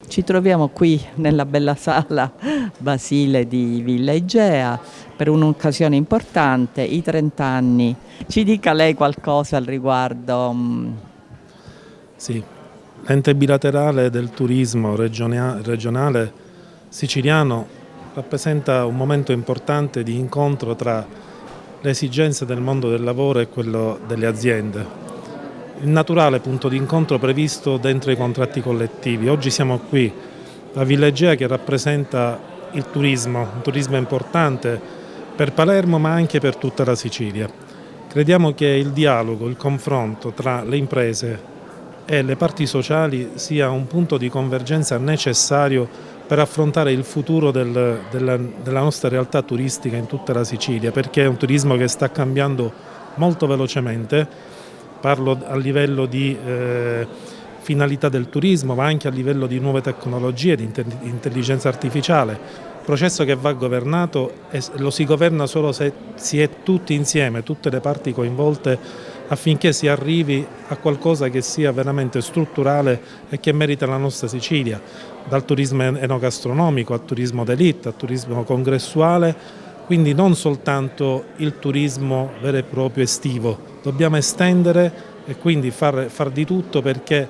Ci troviamo qui nella bella sala Basile di Villa Igea per un'occasione importante, i 30 anni. Ci dica lei qualcosa al riguardo? Sì, l'ente bilaterale del turismo regionale siciliano rappresenta un momento importante di incontro tra le esigenze del mondo del lavoro e quello delle aziende. Il naturale punto di incontro previsto dentro i contratti collettivi. Oggi siamo qui a Villa Igea che rappresenta il turismo, un turismo importante per Palermo ma anche per tutta la Sicilia. Crediamo che il dialogo, il confronto tra le imprese e le parti sociali sia un punto di convergenza necessario per affrontare il futuro della nostra realtà turistica in tutta la Sicilia, perché è un turismo che sta cambiando molto velocemente. Parlo a livello di finalità del turismo, ma anche a livello di nuove tecnologie, di intelligenza artificiale, processo che va governato e lo si governa solo se si è tutti insieme, tutte le parti coinvolte, affinché si arrivi a qualcosa che sia veramente strutturale e che merita la nostra Sicilia, dal turismo enogastronomico al turismo d'élite, al turismo congressuale. Quindi non soltanto il turismo vero e proprio estivo, dobbiamo estendere e quindi far di tutto perché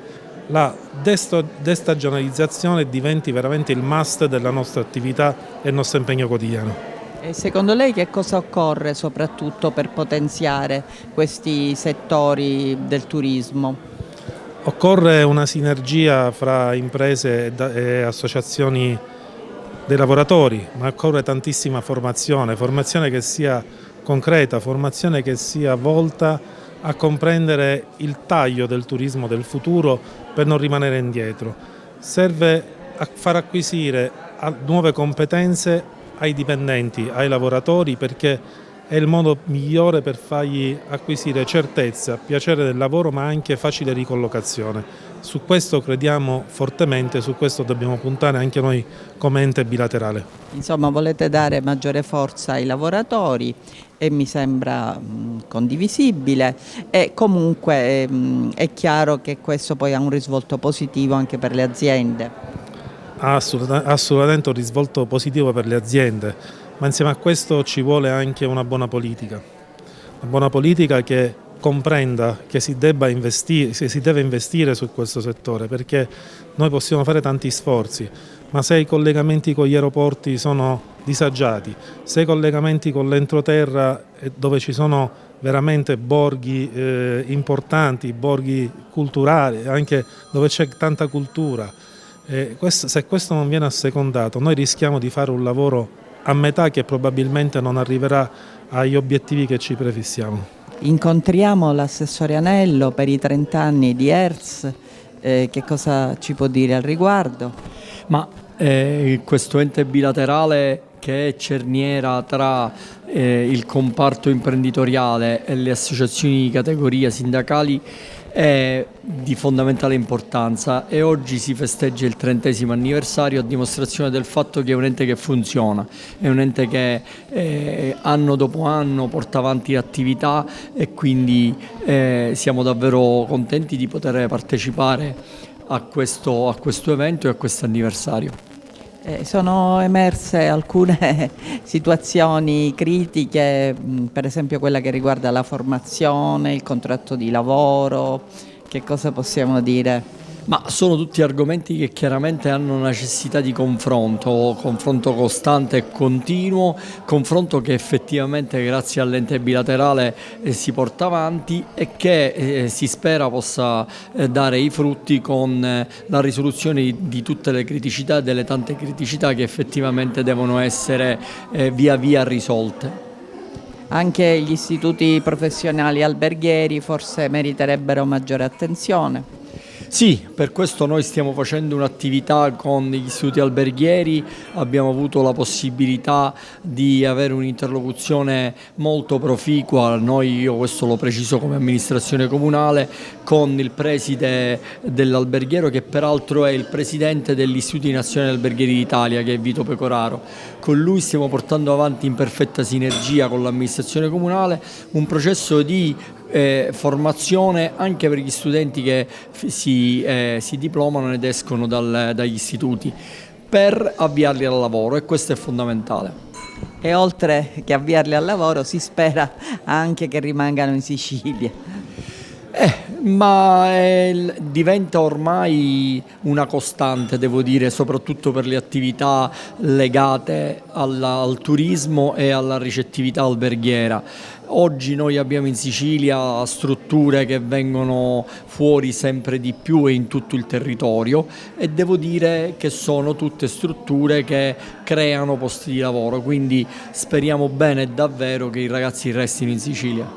la destagionalizzazione diventi veramente il must della nostra attività e il nostro impegno quotidiano. E secondo lei che cosa occorre soprattutto per potenziare questi settori del turismo? Occorre una sinergia fra imprese e associazioni dei lavoratori, ma occorre tantissima formazione che sia concreta, formazione che sia volta a comprendere il taglio del turismo del futuro per non rimanere indietro. Serve a far acquisire nuove competenze ai dipendenti, ai lavoratori, perché è il modo migliore per fargli acquisire certezza, piacere del lavoro, ma anche facile ricollocazione. Su questo crediamo fortemente, su questo dobbiamo puntare anche noi come ente bilaterale. Insomma, volete dare maggiore forza ai lavoratori e mi sembra condivisibile e comunque è chiaro che questo poi ha un risvolto positivo anche per le aziende. Ha assolutamente un risvolto positivo per le aziende, ma insieme a questo ci vuole anche una buona politica che comprenda che si deve investire su questo settore, perché noi possiamo fare tanti sforzi, ma se i collegamenti con gli aeroporti sono disagiati, se i collegamenti con l'entroterra dove ci sono veramente borghi importanti, borghi culturali, anche dove c'è tanta cultura, se questo non viene assecondato, noi rischiamo di fare un lavoro a metà che probabilmente non arriverà agli obiettivi che ci prefissiamo. Incontriamo l'assessore Anello per i 30 anni di Hertz, che cosa ci può dire al riguardo? Ma questo ente bilaterale che è cerniera tra il comparto imprenditoriale e le associazioni di categoria sindacali è di fondamentale importanza e oggi si festeggia il 30° anniversario a dimostrazione del fatto che è un ente che funziona, è un ente che anno dopo anno porta avanti attività e quindi siamo davvero contenti di poter partecipare a questo evento e a questo anniversario. Sono emerse alcune situazioni critiche, per esempio quella che riguarda la formazione, il contratto di lavoro, che cosa possiamo dire? Ma sono tutti argomenti che chiaramente hanno necessità di confronto costante e continuo, confronto che effettivamente grazie all'ente bilaterale si porta avanti e che si spera possa dare i frutti con la risoluzione di tutte le criticità e delle tante criticità che effettivamente devono essere via via risolte. Anche gli istituti professionali alberghieri forse meriterebbero maggiore attenzione. Sì, per questo noi stiamo facendo un'attività con gli istituti alberghieri, abbiamo avuto la possibilità di avere un'interlocuzione molto proficua, io questo lo preciso come amministrazione comunale, con il preside dell'alberghiero che peraltro è il presidente degli Istituti Nazionali Alberghieri d'Italia, che è Vito Pecoraro. Con lui stiamo portando avanti in perfetta sinergia con l'amministrazione comunale un processo di formazione anche per gli studenti che si quindi si diplomano ed escono dagli istituti per avviarli al lavoro, e questo è fondamentale. E oltre che avviarli al lavoro si spera anche che rimangano in Sicilia. Ma diventa ormai una costante, devo dire, soprattutto per le attività legate al turismo e alla ricettività alberghiera. Oggi noi abbiamo in Sicilia strutture che vengono fuori sempre di più e in tutto il territorio, e devo dire che sono tutte strutture che creano posti di lavoro, quindi speriamo bene davvero che i ragazzi restino in Sicilia.